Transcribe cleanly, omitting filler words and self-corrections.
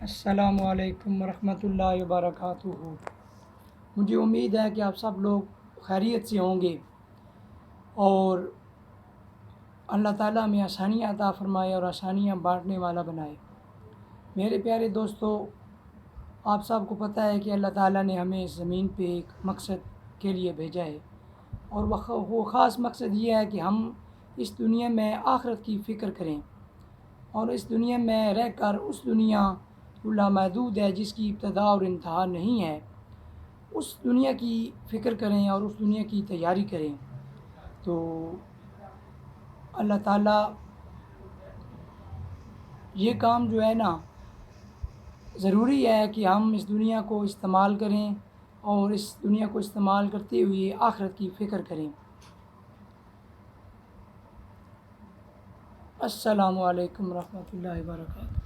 السلام علیکم ورحمۃ اللہ وبرکاتہ۔ مجھے امید ہے کہ آپ سب لوگ خیریت سے ہوں گے اور اللہ تعالیٰ میں آسانیاں عطا فرمائے اور آسانیاں بانٹنے والا بنائے۔ میرے پیارے دوستو، آپ سب کو پتہ ہے کہ اللہ تعالیٰ نے ہمیں اس زمین پہ ایک مقصد کے لیے بھیجا ہے، اور وہ خاص مقصد یہ ہے کہ ہم اس دنیا میں آخرت کی فکر کریں، اور اس دنیا میں رہ کر اس دنیا جو لامحدود ہے، جس کی ابتدا اور انتہا نہیں ہے، اس دنیا کی فکر کریں اور اس دنیا کی تیاری کریں۔ تو اللہ تعالیٰ یہ کام جو ہے نا، ضروری ہے کہ ہم اس دنیا کو استعمال کریں اور اس دنیا کو استعمال کرتے ہوئے آخرت کی فکر کریں۔ السلام علیکم ورحمۃ اللہ وبرکاتہ۔